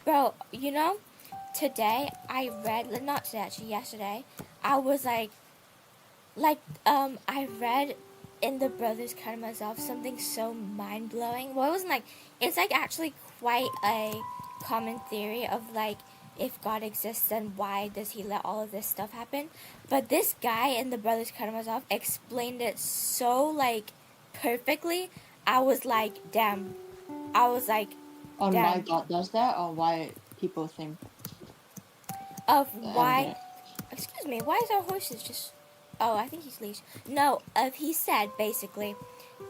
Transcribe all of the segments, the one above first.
Bro, today I read, not today actually, yesterday, I was I read in the Brothers Karamazov something so mind-blowing. Well, it wasn't it's actually quite a common theory of if God exists, then why does he let all of this stuff happen? But this guy in the Brothers Karamazov explained it so perfectly. I was like, damn. I was like, On why damn. God does that, or why people think Of and why, excuse me, why is our horses just, oh, I think he's leashed. No, he said basically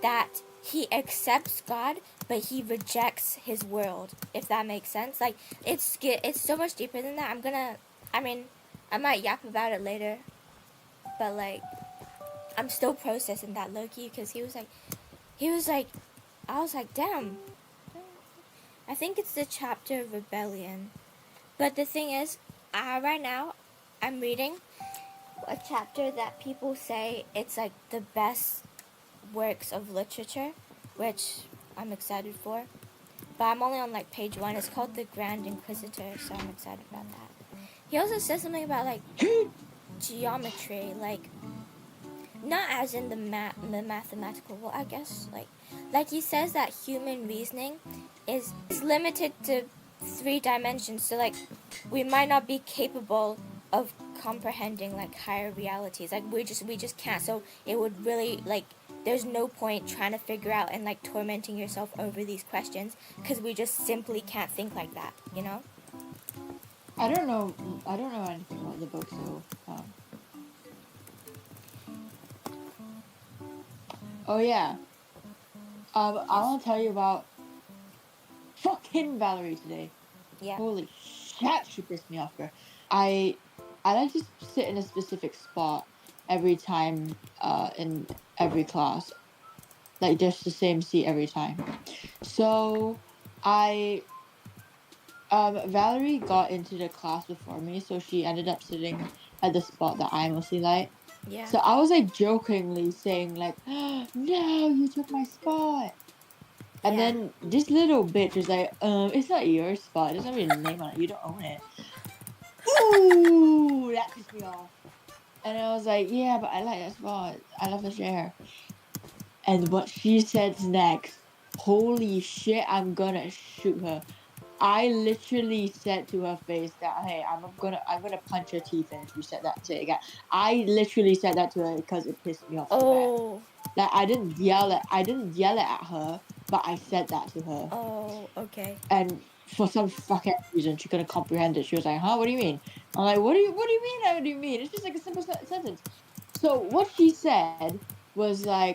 that he accepts God, but he rejects his world, if that makes sense. It's so much deeper than that. I might yap about it later, but I'm still processing that low-key, because he was like, I was like, damn. I think it's the chapter of rebellion. But the thing is, right now, I'm reading a chapter that people say it's the best works of literature, which I'm excited for. But I'm only on page 1. It's called The Grand Inquisitor, so I'm excited about that. He also says something about geometry, not as in the mathematical. Well, I guess he says that human reasoning is limited to 3 dimensions. So we might not be capable of comprehending higher realities. We just can't. So it would really there's no point trying to figure out and tormenting yourself over these questions, because we just simply can't think like that. I don't know anything about the book, so oh yeah. I want to tell you about fucking Valerie today. Yeah. Holy shit, she pissed me off, girl. I like to sit in a specific spot every time in every class. Just the same seat every time. So Valerie got into the class before me, so she ended up sitting at the spot that I mostly like. Yeah. So I was jokingly saying no, you took my spot. And Yeah. then this little bitch was like, it's not your spot. There's not even a name on it. You don't own it. Ooh, that pissed me off. And I was like, yeah, but I like that spot. I love the chair. And what she said next, holy shit, I'm gonna shoot her. I literally said to her face that, hey, I'm gonna punch her teeth in if you said that to her again. I literally said that to her because it pissed me off so Oh. bad. I didn't yell it at her, but I said that to her. Oh. Okay. And for some fucking reason, she couldn't comprehend it. She was like, huh, what do you mean? I'm like, what do you mean? What do you mean? It's just a simple sentence. So what she said was I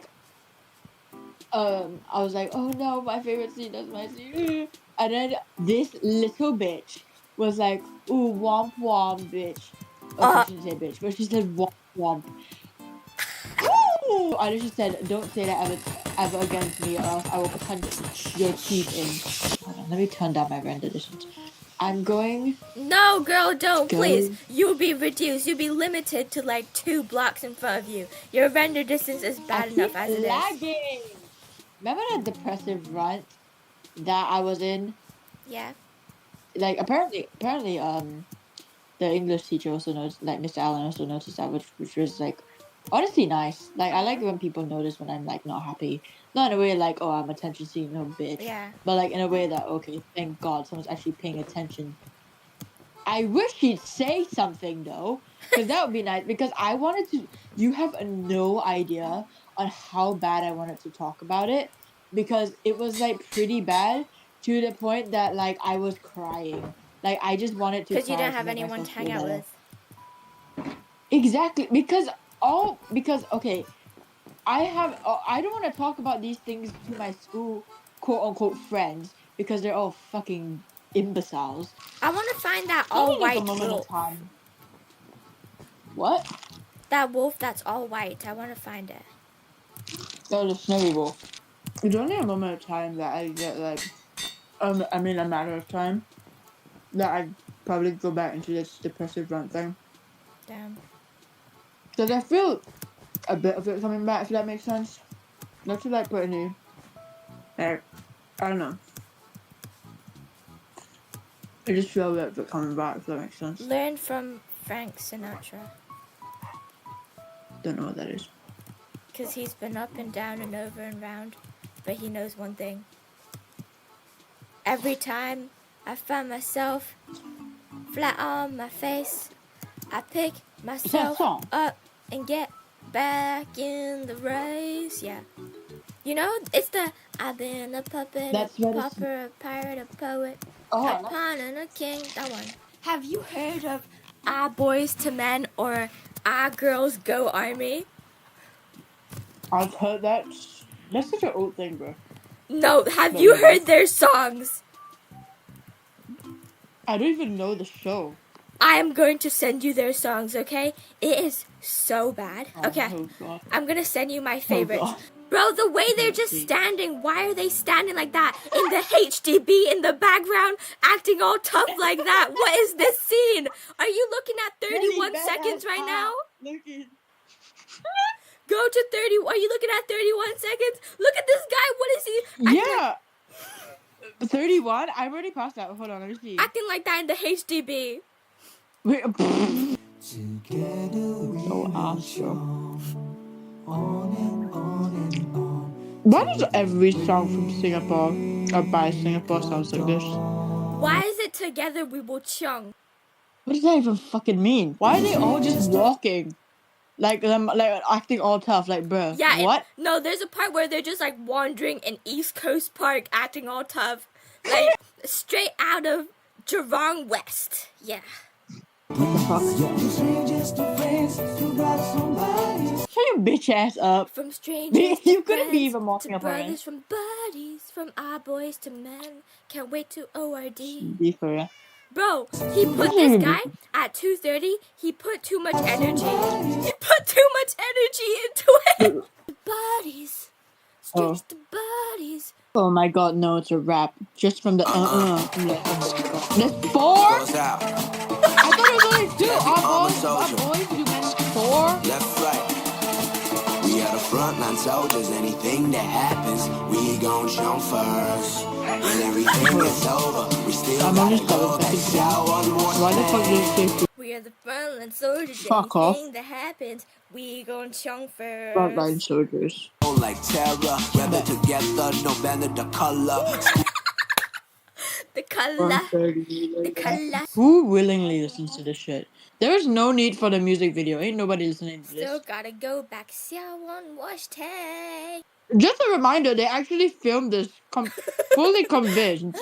was like, oh no, my favorite scene is my scene. And then this little bitch was like, ooh, womp womp, bitch. Okay, she didn't say bitch, but she said womp womp. Ooh! I just said, don't say that ever against me, or else I will punch your teeth in. Hold on, let me turn down my render distance. I'm going. No, girl, don't, Go. please. You'll be reduced. You'll be limited to 2 blocks in front of you. Your render distance is bad enough as it is. Lagging. Remember that depressive rant that I was in? Yeah. Apparently, the English teacher also noticed, Mr. Allen also noticed that, which was honestly nice. I like it when people notice when I'm not happy, not in a way oh, I'm attention seeking, no bitch. Yeah. But in a way that, okay, thank God someone's actually paying attention. I wish he'd say something though, because that would be nice. Because I wanted to. You have no idea on how bad I wanted to talk about it, because it was pretty bad to the point that I was crying. I just wanted to cry Because you don't to have make anyone myself to feel hang out better. with. Exactly, because okay, I don't want to talk about these things to my school quote unquote friends, because they're all fucking imbeciles. I want to find that Let me take a all-white moment wolf. of time. What? That wolf that's all white. I want to find it. Oh, the snowy wolf. It's only a moment of time that I get a matter of time that I probably go back into this depressive rant thing. Damn. Because I feel a bit of it coming back, if that makes sense. Not to put any, I don't know. I just feel like they're coming back, if that makes sense. Learn from Frank Sinatra. Don't know what that is. Because he's been up and down and over and round. But he knows one thing. Every time I find myself flat on my face, I pick myself song? up and get back in the race. Yeah. You know, it's the I've been a puppet, That's a what it's- pauper, a pirate, a poet, Oh, a pawn and a king. That one. Have you heard of Our Boys to Men or Our Girls Go Army? I've heard that. That's such an old thing, bro. No, have No, you no. heard their songs? I don't even know the show. I am going to send you their songs, okay? It is so bad. Okay, Oh, God. I'm gonna send you my favorites. God. Bro, the way they're just standing, why are they standing like that? In the HDB in the background, acting all tough like that. What is this scene? Are you looking at 31 seconds right now? Looking. Go to 30. Are you looking at 31 seconds? Look at this guy. What is he? Yeah. 31? I already passed that. Hold on, let me see. Acting like that in the HDB. Wait, so awesome. Why does every song from Singapore or by Singapore sounds like this? Why is it together we will chung? What does that even fucking mean? Why are they all just walking? Like acting all tough, like bruh. Yeah, What? No, there's a part where they're just like wandering in East Coast Park, acting all tough, like straight out of Geelong West. Yeah. Shut your bitch ass up. From strangers You to couldn't be friends, even more to Singaporean. brothers, from buddies, from our boys to men. Can't wait to ORD. Be for real. Bro, he put this guy at 2:30. He put too much energy. He put too much energy into it. Buddies, strangers to buddies. Oh my god, no, it's a rap. Just from the from the, There's 4? I thought it was only 2. Our boys, you meant 4? Left, right. We are the frontline soldiers. Anything that happens, we gon' jump first. When everything is over, we still gotta go back out one more Why the fuck did you say We are the frontline soldiers. Fuck off. Anything that happens, we gon' chung first. frontline soldiers? like terror? Gather together, no matter the color. The color. The color. Who willingly listens to this shit? There is no need for the music video. Ain't nobody listening to Still this. gotta go back. Xiaowan wash tank. Just a reminder, they actually filmed this fully convinced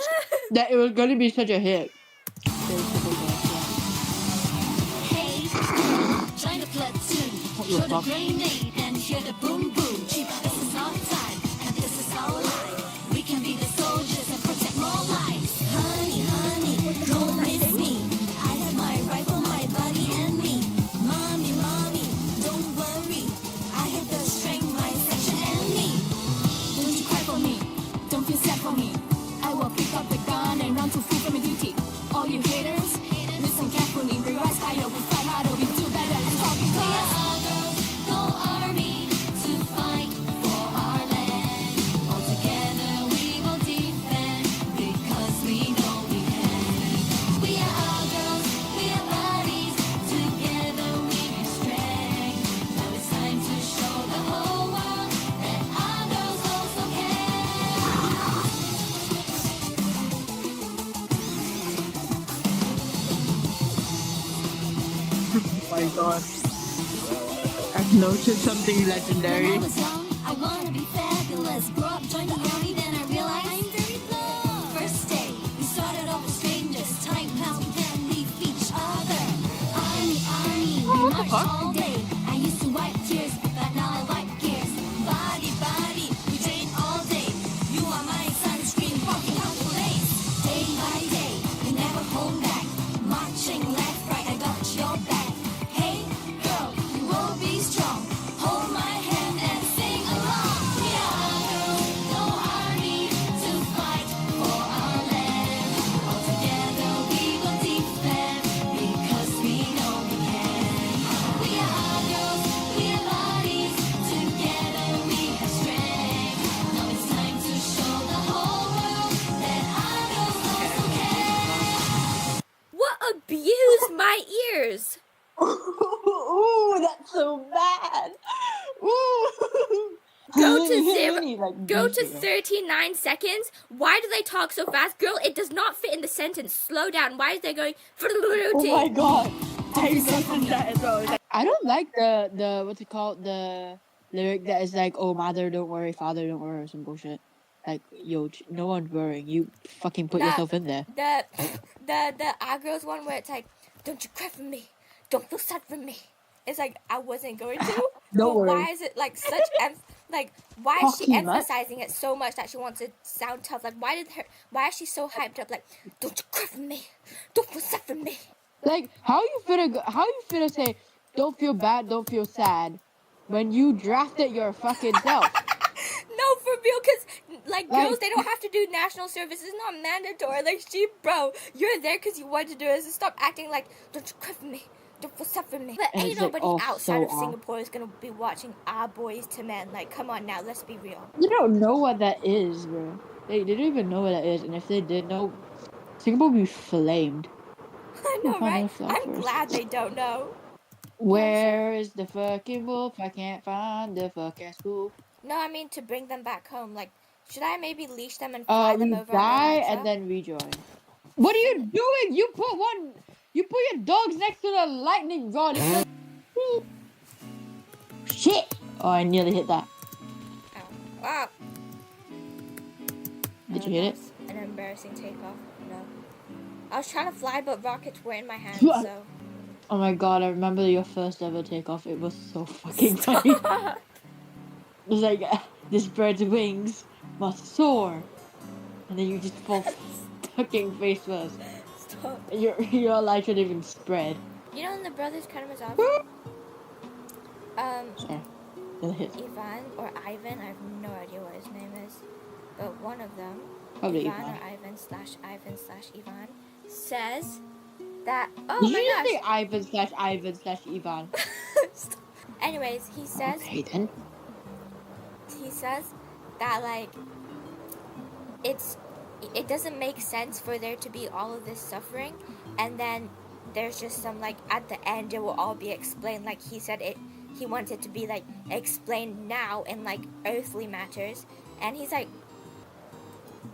that it was going to be such a hit. Hey, join the platoon. What Show the the fuck? grenade and hear the boom boom. This is our time and this is our life. We can be the soldiers and protect more lives. Honey, honey, don't miss me. I have my rifle, my body and me. Mommy, mommy, don't worry. I have the strength, my section and me. Don't you cry for me. Don't feel sad for me. I will pick up the gun and run to fulfill my duty. All you haters, listen carefully. We rise higher, we fight harder, we do better. Let's talk because we are all girls, go army to fight for our land. All together we will defend because we know we can. We are all girls, we are buddies. Together we make strength. Now it's time to show the whole world that our girls also can. Oh my god. I've noticed something When I legendary. was young, I wanna be fabulous. Grew up, joined the army, then I realized I'm very blue. First day, we started off as strangers. Time passed, we can't leave each other. Army, army, we marched all day. I used to wipe tears, but now I wipe gears. Body, body, we train all day. You are my sunscreen, walking out the lace. Day by day, we never hold back. Marching left, right, I got your back. Hey, girl, you will be strong. Hold my hand and sing along. Singapores. Ooh, that's so bad. Ooh. Go to Honey, like, Go be to zero. 39 seconds. Why do they talk so fast? Girl, it does not fit in the sentence. Slow down. Why is they going? Oh my god. I noticed that as well. It's like, I don't like the what's it called, the lyric that is like, oh, mother don't worry, father don't worry, or some bullshit. Like, yo, no one's worrying. You fucking put Nah, yourself in there. the Our Girls one where it's like, don't you cry for me, don't feel sad for me. It's like I wasn't going to. Don't but worry. why is it like such like why is she Cocky mutt. emphasizing it so much that she wants to sound tough? Like why is she so hyped up? Like, don't you cry for me, don't feel sad for me. Like, how you finna say, don't feel bad, don't feel sad, when you drafted your fucking self? No, for real, because, like, girls, Like- they don't have to do national service. It's not mandatory. Like, bro, you're there because you wanted to do it. So stop acting like, don't you cry for me. Don't feel sad for me. But And ain't it's like, nobody oh, outside so of off. Singapore is going to be watching Our Boys to Men. Like, come on now, let's be real. They don't know what that is, bro. They don't even know what that is, and if they did know, Singapore would be flamed. I know, Find right? a flag I'm first. glad they don't know. Where is the fucking wolf? I can't find the fucking wolf. No, I mean to bring them back home. Like, should I maybe leash them and fly them We over on die Alexa? and then rejoin. What are you doing? You put your dogs next to the lightning rod. It's like, shit! Oh, I nearly hit that. Ow. Ah. Did you hit it? That was an embarrassing takeoff. No. I was trying to fly, but rockets were in my hand, What? so. Oh my god, I remember your first ever takeoff. It was so fucking funny. It was like, this bird's wings must soar. And then you just fall fucking face first. Stop. And your light shouldn't even spread. You know in the Brothers Karamazov, Sorry. It hit. Ivan or Ivan, I have no idea what his name is, but one of them, Probably Ivan Ivan. or Ivan/Ivan/Ivan, says that, oh Did my you just gosh. say Ivan/Ivan/Ivan? Anyways, he says Okay then. that like it doesn't make sense for there to be all of this suffering, and then there's just some like at the end it will all be explained. Like he said, he wants it to be like explained now in like earthly matters, and he's like,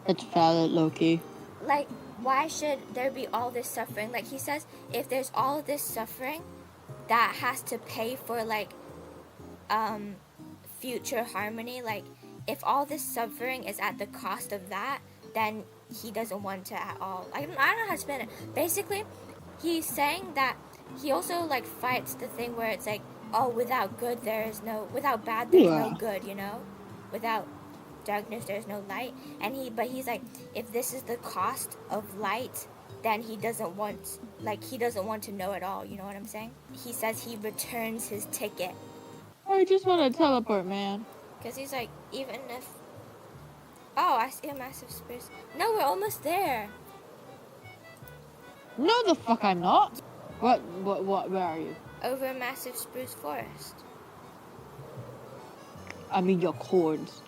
It's valid, Loki. like, why should there be all this suffering? Like he says, if there's all of this suffering, that has to pay for like future harmony. Like if all this suffering is at the cost of that, then he doesn't want to at all. I don't know how to explain it. Basically, he's saying that he also like fights the thing where it's like, oh, without bad there's no good, you know? Without darkness there's no light. And he's like, if this is the cost of light, then he doesn't want to know at all, you know what I'm saying? He says he returns his ticket. I just want to teleport, man. Because he's like, even if... Oh, I see a massive spruce. No, we're almost there. No, the fuck I'm not. What, where are you? Over a massive spruce forest. I mean your chords.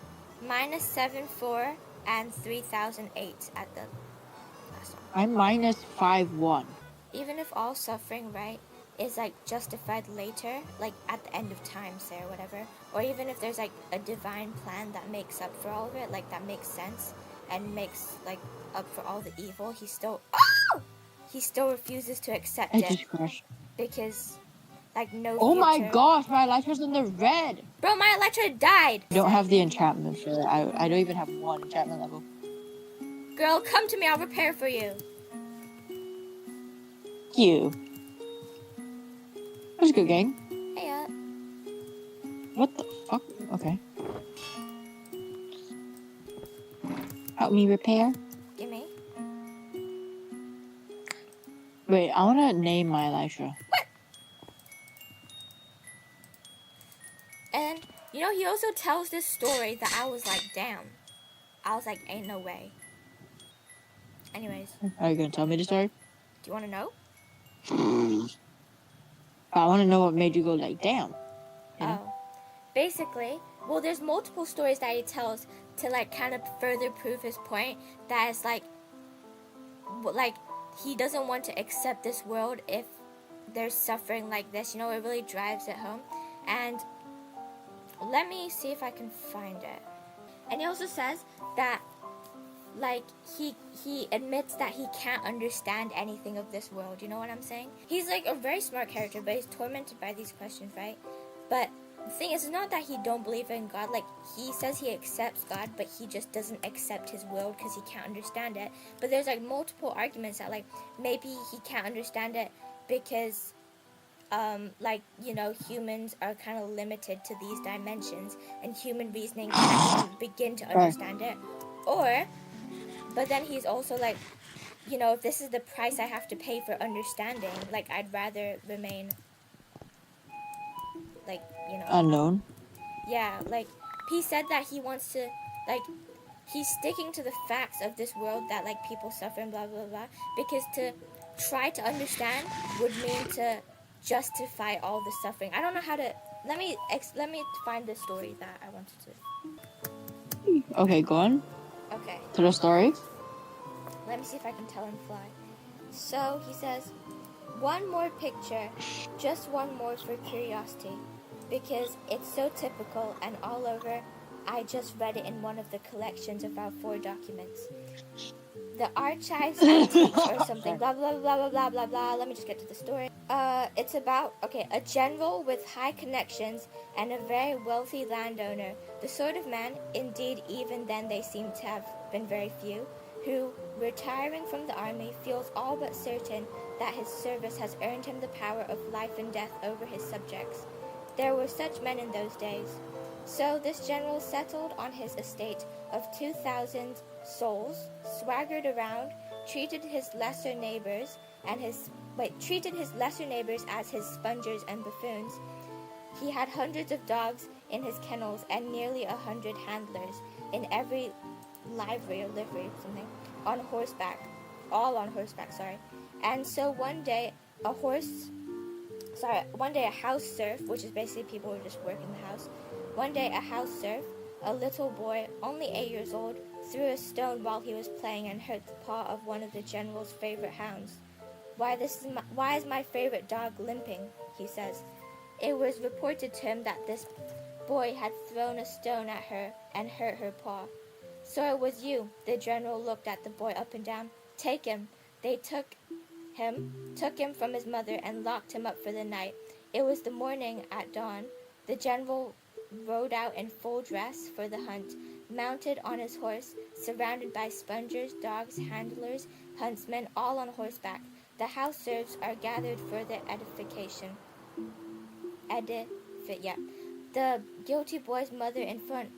Minus 7.4 and 3008 at the last one. I'm minus 5-1. Even if all suffering, right, is like justified later, like at the end of time, say, or whatever, or even if there's like a divine plan that makes up for all of it, like that makes sense and makes like up for all the evil, he still refuses to accept I it just crashed. because like no Oh my future. gosh, my light was in the red. Bro, my Electra died. I don't have the enchantment for it. I don't even have one enchantment level. Girl, come to me, I'll repair for you. You. That was a good game. Hey, What the fuck? Okay. Help me repair. gimme. Wait, I want to name my Elisha. And, you know, he also tells this story that I was like, damn. I was like, ain't no way. Anyways, Are you going to tell me the story? do you want to know? I want to know what made you go like, damn. You know? Oh. Basically, well, there's multiple stories that he tells to, like, kind of further prove his point that it's like, he doesn't want to accept this world if, there's suffering like this, you know, it really drives it home. And let me see if I can find it. And he also says that, like, he admits that he can't understand anything of this world. You know what I'm saying? He's like a very smart character, but he's tormented by these questions, right? But the thing is, it's not that he don't believe in God. Like, he says he accepts God, but he just doesn't accept his world because he can't understand it. But there's like multiple arguments that, like, maybe he can't understand it because like, you know, humans are kind of limited to these dimensions, and human reasoning can't even begin to understand it. Or, but then he's also like, you know, if this is the price I have to pay for understanding, like, I'd rather remain, like, you know, Unknown. yeah, like, he said that he wants to, like, he's sticking to the facts of this world, that, like, people suffer and blah blah blah, because to try to understand would mean to justify all the suffering. I don't know how to, let me find the story that I wanted to. Okay, go on Okay, to the story. let me see if I can tell him fly. So he says, one more picture, just one more for curiosity, because it's so typical and all over. I just read it in one of the collections of our 4 documents. The Archives Antiques or something, blah, blah, blah, blah, blah, blah, blah. Let me just get to the story. It's about, okay, a general with high connections and a very wealthy landowner, the sort of man, indeed even then they seem to have been very few, who, retiring from the army, feels all but certain that his service has earned him the power of life and death over his subjects. There were such men in those days. So this general settled on his estate of 2,000 souls, swaggered around, treated his lesser neighbors as his spongers and buffoons. He had hundreds of dogs in his kennels and nearly 100 handlers in every livery or livery, something, all on horseback, And so one day a house serf, which is basically people who just work in the house. One day a house serf, a little boy, only 8 years old, threw a stone while he was playing and hurt the paw of one of the general's favorite hounds. Why is my favorite dog limping? He says. It was reported to him that this boy had thrown a stone at her and hurt her paw. So it was you. The general looked at the boy up and down. Take him. They took him from his mother and locked him up for the night. It was the morning at dawn. The general rode out in full dress for the hunt, mounted on his horse, surrounded by spongers, dogs, handlers, huntsmen, all on horseback. The house serfs are gathered for their edification. The guilty boy's mother in front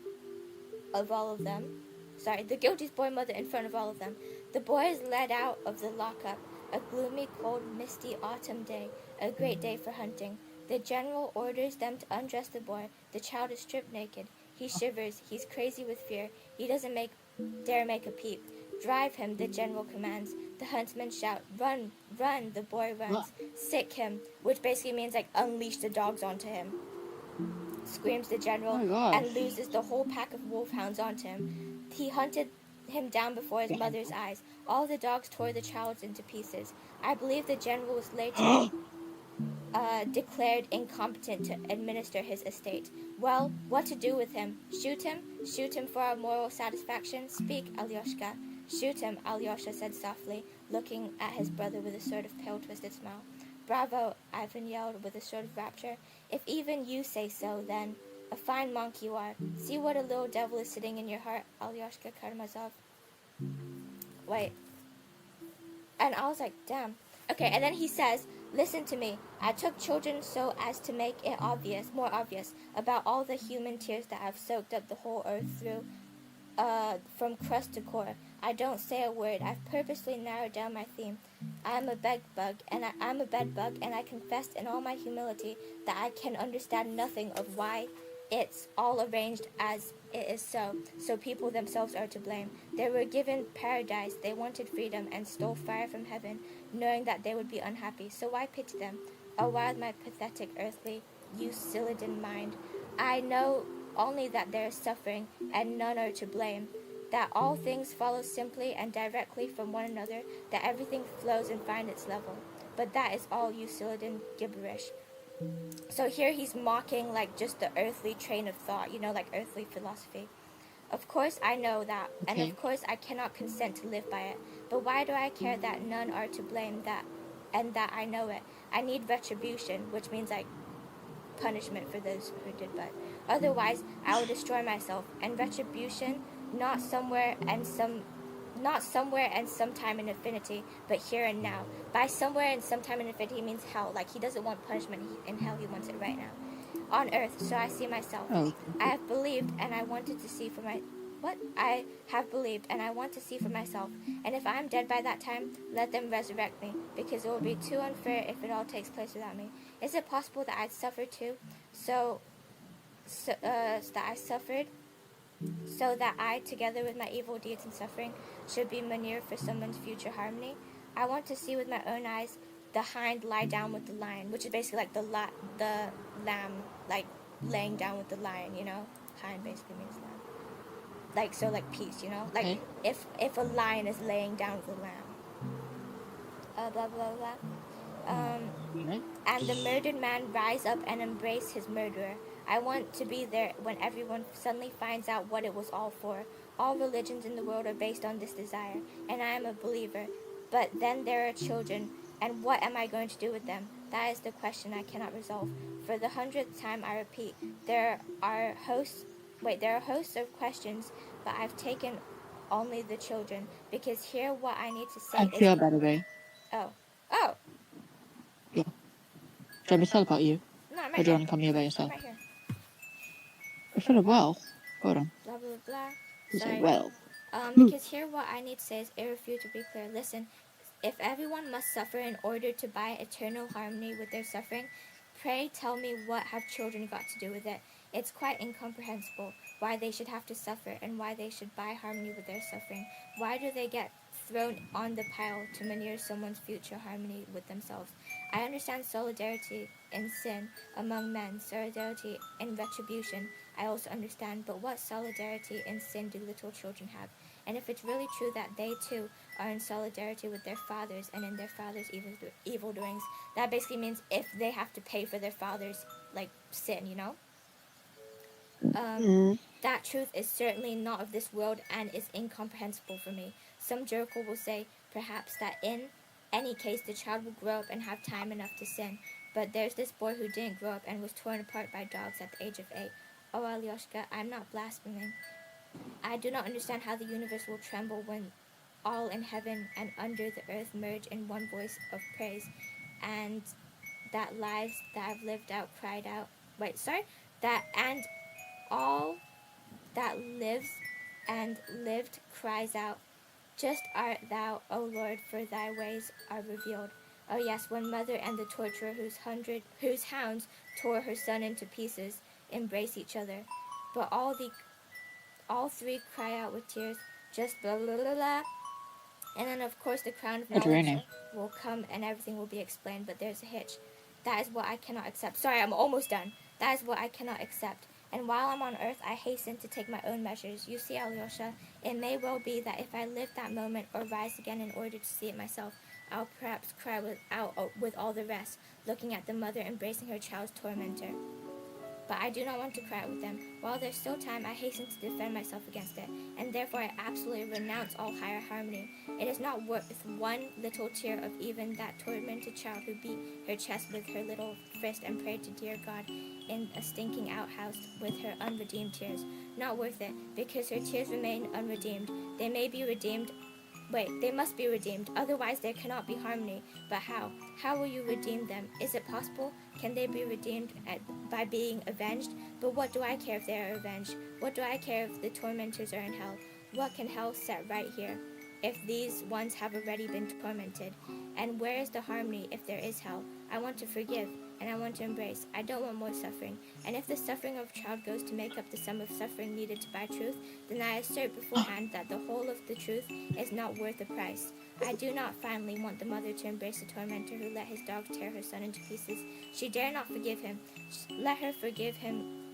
of all of them. The guilty boy's mother in front of all of them. The boy is led out of the lockup. A gloomy, cold, misty autumn day, a great day for hunting. The general orders them to undress the boy. The child is stripped naked. He shivers. He's crazy with fear. He doesn't dare make a peep. Drive him, the general commands. The huntsmen shout, run, run. The boy runs. Sick him, which basically means, like, unleash the dogs onto him. Screams the general, and loses the whole pack of wolfhounds onto him. He hunted him down before his mother's eyes. All the dogs tore the child into pieces. I believe the general was later declared incompetent to administer his estate. Well, what to do with him? Shoot him? Shoot him for our moral satisfaction? Speak, Alyoshka. Shoot him, Alyosha said softly, looking at his brother with a sort of pale, twisted smile. Bravo, Ivan yelled with a sort of rapture. If even you say so, then. A fine monk you are. See what a little devil is sitting in your heart, Alyoshka Karamazov. Wait. And I was like, damn. Okay, and then he says, listen to me. I took children so as to make it more obvious, about all the human tears that have soaked up the whole earth through, from crust to core. I don't say a word. I've purposely narrowed down my theme. I'm a bedbug, and I confessed in all my humility that I can understand nothing of why it's all arranged as it is so people themselves are to blame. They were given paradise, they wanted freedom, and stole fire from heaven, knowing that they would be unhappy. So why pity them? Oh, why my pathetic earthly Usiladin mind? I know only that there is suffering, and none are to blame, that all things follow simply and directly from one another, that everything flows and finds its level. but that is all Usiladin gibberish. So here he's mocking like just the earthly train of thought, like earthly philosophy. Of course I know that, and Okay. of course I cannot consent to live by it. But why do I care that none are to blame and that I know it? I need retribution, which means like punishment for those who did but. Otherwise I will destroy myself, and retribution not somewhere and sometime in infinity, but here and now. By somewhere and sometime in infinity he means hell. Like he doesn't want punishment in hell, he wants it right now. On earth, so I see myself. Oh. I have believed and I wanted to see for my I have believed and I want to see for myself. And if I am dead by that time, let them resurrect me, because it will be too unfair if it all takes place without me. Is it possible that I'd suffer too? That I suffered, so that I, together with my evil deeds and suffering, should be manure for someone's future harmony? I want to see with my own eyes the hind lie down with the lion, which is basically like the lamb, like laying down with the lion, Hind basically means lamb. Like, so like peace, Like Okay. if a lion is laying down with a lamb. Blah blah blah. Right. And the murdered man rise up and embrace his murderer. I want to be there when everyone suddenly finds out what it was all for. All religions in the world are based on this desire, and I am a believer. But then there are children, and what am I going to do with them? That is the question I cannot resolve. For the 100th time I repeat, there are hosts of questions, but I've taken only the children, because here what I need to say I'm is... here, by the way. Oh. Yeah. Should I be sad about you? No, I'm Or right do you here. want to come here by I'm yourself? right here. I feel it well. Hold on. Blah, blah, blah. Is it Sorry. well? Because here what I need to say is irrefutably clear. Listen, if everyone must suffer in order to buy eternal harmony with their suffering, pray tell me what have children got to do with it. It's quite incomprehensible why they should have to suffer and why they should buy harmony with their suffering. Why do they get thrown on the pile to manure someone's future harmony with themselves? I understand solidarity in sin among men, solidarity in retribution I also understand, but what solidarity in sin do little children have? And if it's really true that they too are in solidarity with their fathers and in their fathers' evil doings, that basically means if they have to pay for their father's sin, that truth is certainly not of this world and is incomprehensible for me. Some joker will say, perhaps, that in any case the child will grow up and have time enough to sin. But there's this boy who didn't grow up and was torn apart by dogs at the age of 8. Oh, Alyoshka, I'm not blaspheming. I do not understand how the universe will tremble when all in heaven and under the earth merge in one voice of praise, and that lives that I've lived out cried out. And all that lives and lived cries out, just art thou, O Lord, for thy ways are revealed. Oh yes, when mother and the torturer whose hounds tore her son into pieces embrace each other, but all three cry out with tears, just blah blah blah blah. And then of course the crown of It's knowledge raining. will come and everything will be explained, but there's a hitch. That is what I cannot accept. Sorry, I'm almost done. That is what I cannot accept. And while I'm on earth, I hasten to take my own measures. You see, Alyosha, it may well be that if I live that moment or rise again in order to see it myself, I'll perhaps cry with all the rest, looking at the mother embracing her child's tormentor. But I do not want to cry with them. While there's still time, I hasten to defend myself against it, and therefore I absolutely renounce all higher harmony. It is not worth one little tear of even that tormented child who beat her chest with her little fist and prayed to dear God in a stinking outhouse with her unredeemed tears. Not worth it, because her tears remain unredeemed. They may be redeemed. They must be redeemed, otherwise there cannot be harmony. But how? How will you redeem them? Is it possible? Can they be redeemed by being avenged? But what do I care if they are avenged? What do I care if the tormentors are in hell? What can hell set right here, if these ones have already been tormented? And where is the harmony if there is hell? I want to forgive, and I want to embrace. I don't want more suffering. And if the suffering of a child goes to make up the sum of suffering needed to buy truth, then I assert beforehand that the whole of the truth is not worth the price. I do not finally want the mother to embrace the tormentor who let his dog tear her son into pieces. She dare not forgive him. Let her forgive him.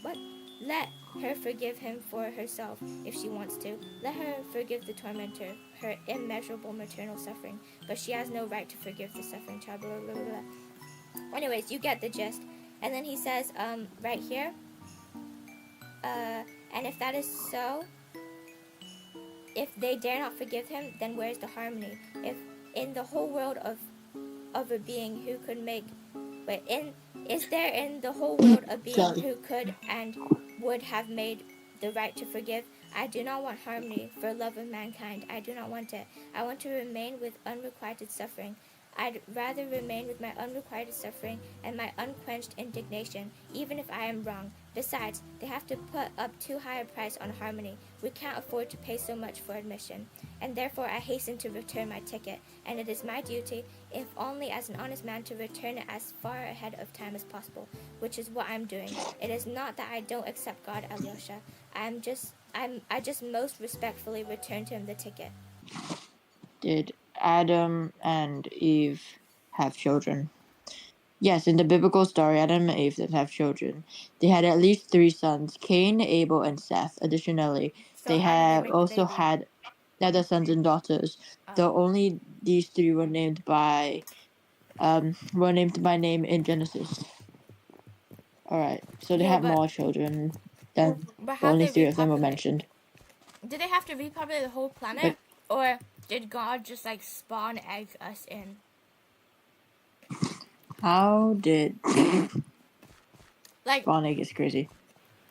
What? Let her forgive him for herself if she wants to. Let her forgive the tormentor her immeasurable maternal suffering, but she has no right to forgive the suffering child. Blah, blah, blah, blah. Anyways, you get the gist. And then he says, right here, and if that is so, if they dare not forgive him, then where is the harmony? If in the whole world of a being who could make, is there in the whole world a being Sorry. who could and would have made the right to forgive? I do not want harmony for love of mankind. I do not want it. I want to remain with unrequited suffering. I'd rather remain with my unrequited suffering and my unquenched indignation, even if I am wrong. Besides, they have to put up too high a price on harmony. We can't afford to pay so much for admission. And therefore I hasten to return my ticket, and it is my duty, if only as an honest man, to return it as far ahead of time as possible, which is what I'm doing. It is not that I don't accept God, Alyosha. I just most respectfully return to him the ticket. Did Adam and Eve have children? Yes, in the biblical story, Adam and Eve did have children. They had at least 3 sons, Cain, Abel, and Seth. Additionally, So they how did have make the also baby? had other sons and daughters, though only these 3 were named by name in Genesis. Alright, so they Yeah, had but- more children than But how only they 3 of them were repopulate? mentioned. Did they have to repopulate the whole planet? Or did God just like spawn egg us in? How did Like, Bonnie gets crazy?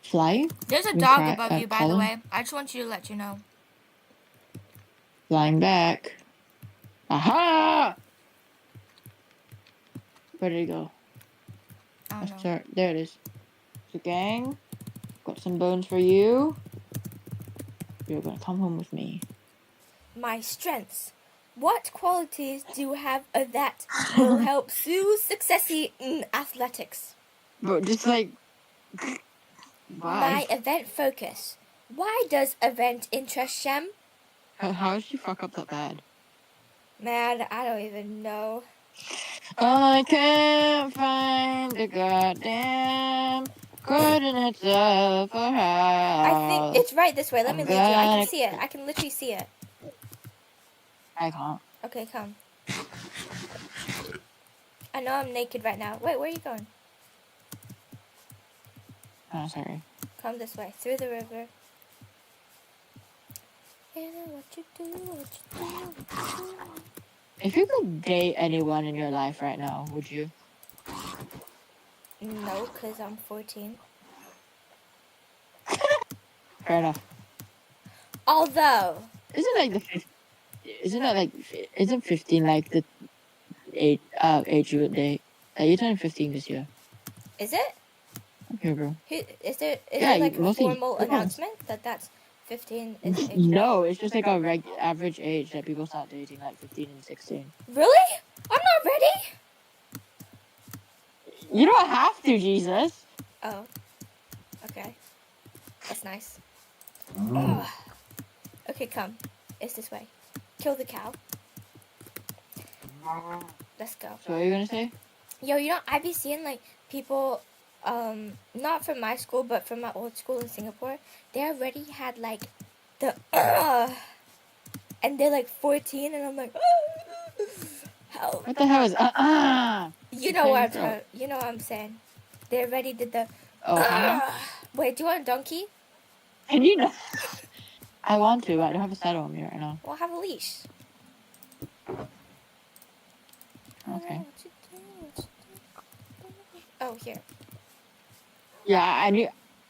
Flying? there's a You dog cry- above you, by the calling? way. I just want you to let you know. Flying back. Aha! Where did it go? I don't know. Sorry, there it is. So, gang, got some bones for you. You're gonna come home with me. My strengths. What qualities do you have that will help Sue success in athletics? But just like, My why? event focus. Why does event interest Shem? How did she fuck up that bad? Man, I don't even know. I can't find the goddamn coordinates of her house. I think it's right this way. Let me I'm lead you. I can gonna- see it. I can literally see it. I can't. Okay, come. I know I'm naked right now. Wait, where are you going? Oh, sorry. Come this way, through the river. You know what you do, what you do, what you do. If you could date anyone in your life right now, would you? No, because I'm 14. Fair enough. Although, Isn't like isn't that like isn't 15 like the age you would date? Like you're turning 15 this year. is it? Okay, bro. Is there Yeah, like a mostly- formal come on. announcement that that's 15 is the age? No, it's just like a average age that people start dating, like 15 and 16. Really? I'm not ready? You don't have to, Jesus. Oh. Okay. That's nice. Ugh. Okay, come. It's this way. Kill the cow. Let's go. So what are you gonna say? Yo, you know, I be seeing like people, not from my school, but from my old school in Singapore. They already had like the and they're like 14, and I'm like, help. What the hell is You know what I'm Thanks, bro. trying. You know what I'm saying. They already did the. Oh, huh? Wait, do you want a donkey? Can you know? I want to, but I don't have a saddle on me right now. Well, have a leash. Okay. Oh, here. Yeah, I knew.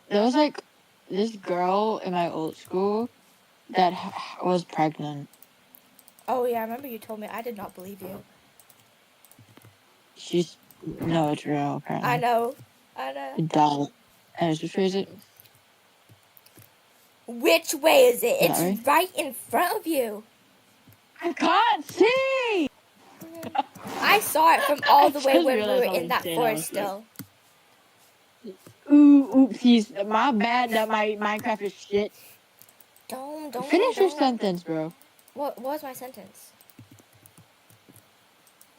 There was like this girl in my old school that was pregnant. Oh yeah, I remember you told me. I did not believe you. No, it's real, apparently. I know. I know. It died. And which way is it? Which way is it? Yeah, It's right? right in front of you. I can't see! I saw it from all the I way just when we realized were how in that insane I forest was, like- still. Ooh, oopsies. My bad that my Minecraft is shit. Don't. Finish your don't. sentence, bro. What was my sentence?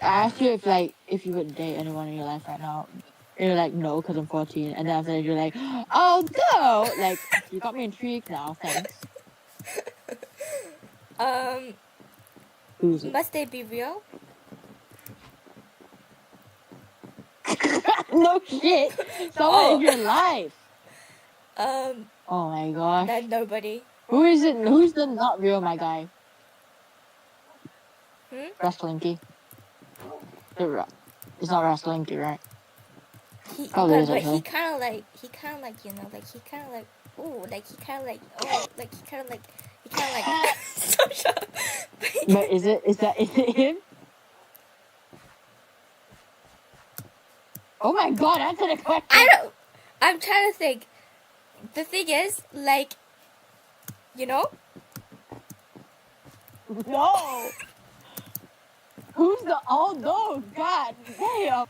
I asked you if you would date anyone in your life right now. And you're like, no, because I'm 14. And then after that, you're like, although, like, you got me intrigued now. Thanks. Who's it? Must they be real? No shit. Someone in your life. Um, Oh my gosh. that nobody. Who is it? Who's the not real, my guy? Wrestlinky. It's not Wrestlinky, right? He, Probably is, but actually. he kind of like, you know, like he kind of like, ooh, like he kind of like, oh, like he kind of like, Stop, shut up. But is it him? Oh my god, answer the question. I'm trying to think. The thing is, like, you know? No. Who's the although? God damn.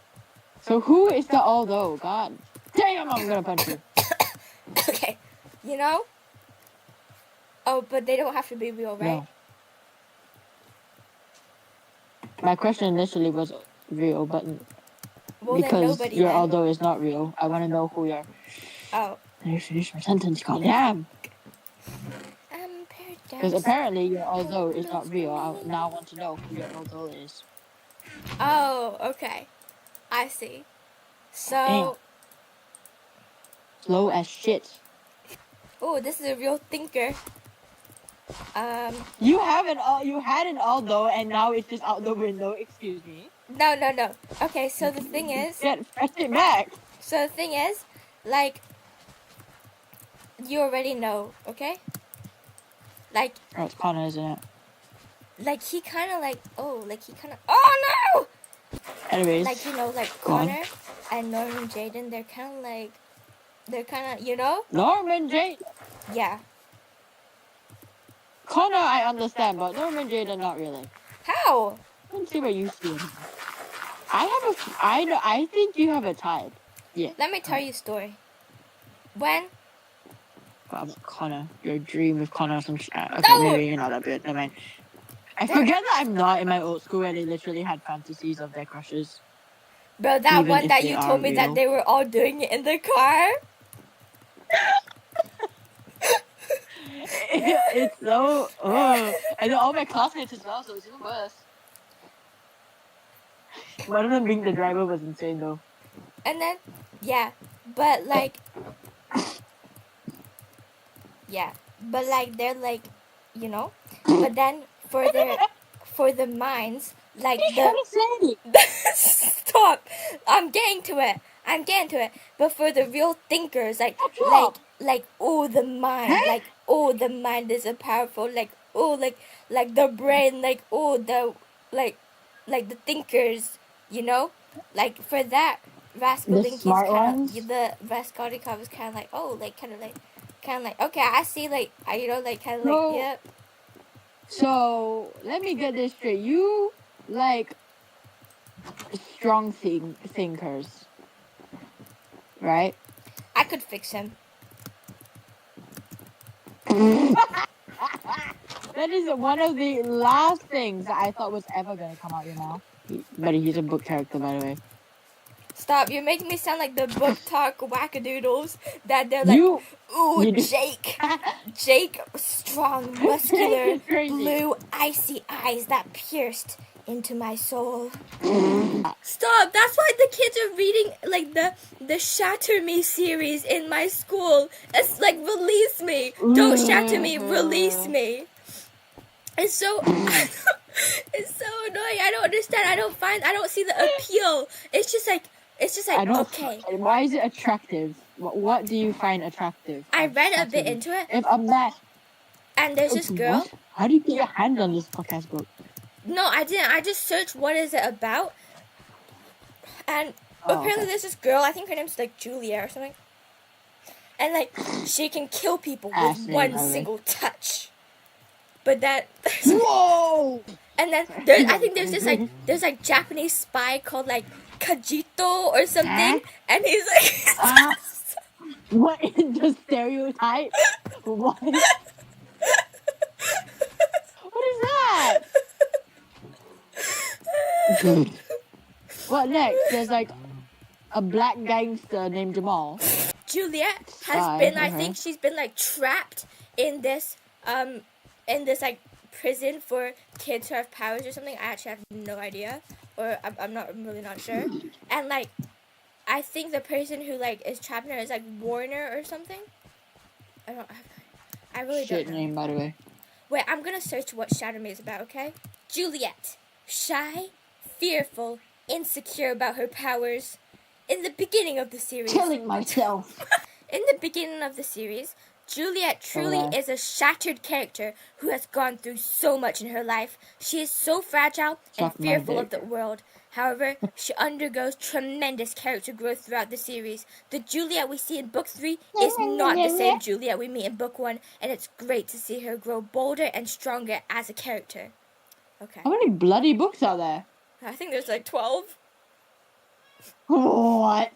So who is the although? God damn, I'm gonna punch you. Okay, you know? Oh, but they don't have to be real, right? No. My question initially was real, but Well, then because nobody your then. although is not real, I want to know who you're. Oh. Let me finish my sentence. God damn. Because apparently your although is not real. I now want to know who your although is. Oh, okay. I see. So, Damn. Slow as shit. oh, this is a real thinker. You had an although, and now it's just out the window. Excuse me. No. Okay, so the thing is, Press it back. like, you already know, okay? Like, Oh, it's Connor, isn't it? like he kind of like, oh no! Anyways. Like, you know, like go on. Connor and Norman Jaden, they're kind of, you know? Norman Jade. Yeah. Connor, I understand, but Norman Jade, not really. How? Let's see what you see. I think you have a type. Yeah. Let me tell you a story. When? Connor, your dream with Connor. Okay, No! maybe you're not that good. Never mind. I forget that I'm not in my old school where they literally had fantasies of their crushes. Bro, that Even one if that they you are told me that real. they were all doing it in the car. It's so. And then all my classmates as well, so it's even worse. One of them being the driver was insane though. And then, yeah, but like, they're like, you know, but then for the minds, like stop, I'm getting to it, but for the real thinkers, like, oh, the mind, like, oh, the mind is a powerful, like, oh, like the brain, like, oh, the, like the thinkers, you know, like, for that, Raskolnikov's smart kind ones? of, the Raskolnikov is kind of like, oh, like, kind of like, okay, I see, like, you know, like, kind of like, So- yeah. So let me get this straight. You like strong thinkers, right? I could fix him. That is one of the last things that I thought was ever gonna come out your mouth. But he's a book character, by the way. Stop, you're making me sound like the book talk wackadoodles that they're like, You ooh, do- Jake, strong, muscular, It's crazy. blue, icy eyes that pierced into my soul. Stop, that's why the kids are reading, like, the Shatter Me series in my school. It's like, release me. Don't shatter me, release me. It's so, it's so annoying. I don't understand. I don't see the appeal. It's just like, okay. Why is it attractive? What do you find attractive? I read a bit into it, If I'm not, and there's this girl. What? How do you get your hand on this podcast book? No, I didn't. I just searched what is it about, and apparently there's this girl. I think her name's like Julia or something, and like she can kill people with one single touch. But that. Whoa! And then I think there's like Japanese spy called like Kojito or something, and he's like. What is the stereotype? What? What is that? What next? There's like A black gangster named Jamal. Juliet has Spy, been, I okay. think she's been like trapped in this like prison for kids who have powers or something. I actually have no idea, or I'm really not sure. And like, I think the person who like is trapped in her is like Warner or something. I really Shit don't know. name, by the way. Wait, I'm gonna search what Shadow Me is about, okay? Juliet. Shy, fearful, insecure about her powers. In the beginning of the series. Killing myself. In the beginning of the series, Juliet truly Okay. is a shattered character who has gone through so much in her life. She is so fragile and Suck my fearful of dick. the world. However, she undergoes tremendous character growth throughout the series. The Juliet we see in book 3 is not the same Juliet we meet in book 1, and it's great to see her grow bolder and stronger as a character. Okay. How many bloody books are there? I think there's like 12. What?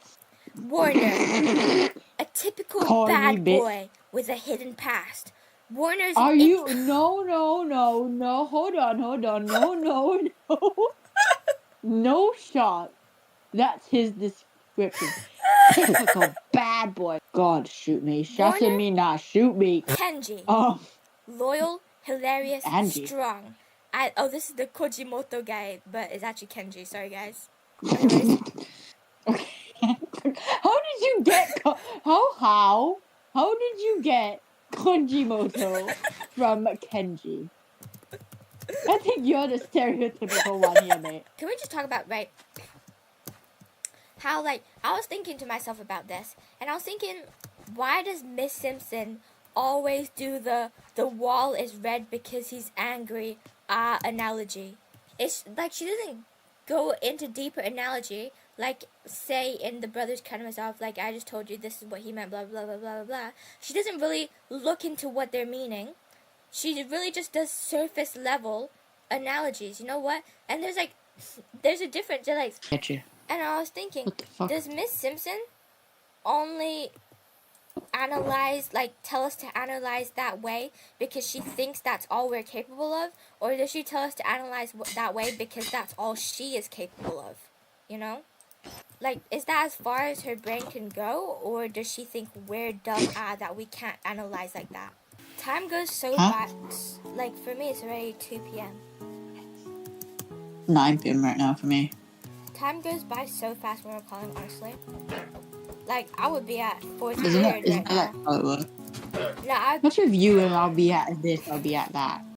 Warner. A typical Corny bad bitch. boy with a hidden past. Warner's Are you? No. Hold on. No. No shot. That's his description. Typical bad boy. God, shoot me. Shot Warner? me, not shoot me. Kenji. Loyal, hilarious, Angie. strong. This is the Kojimoto guy, but it's actually Kenji. Sorry, guys. Anyways, How did you get how did you get Kojimoto from Kenji? I think you're the stereotypical one here, mate. can we just talk about, right, how, like, I was thinking to myself about this, and I was thinking, why does Miss Simpson always do the wall is red because he's angry analogy? It's like she doesn't go into deeper analogy, like, say, in the Brothers Karamazov, like, I just told you this is what he meant, blah, blah, blah, blah, blah. She doesn't really look into what they're meaning. She really just does surface level analogies, you know what? And there's a difference, like, Get you. and I was thinking, What the fuck? does Miss Simpson only tell us to analyze that way because she thinks that's all we're capable of? Or does she tell us to analyze that way because that's all she is capable of? You know? Like, is that as far as her brain can go? Or does she think we're dumb that we can't analyze like that? Time goes so fast. Like, for me, it's already 2 p.m. 9 p.m. right now for me. Time goes by so fast when we're calling, honestly. Like, I would be at 4th Isn't period that right now. how it works? No, What's your view and I'll be at this, I'll be at that.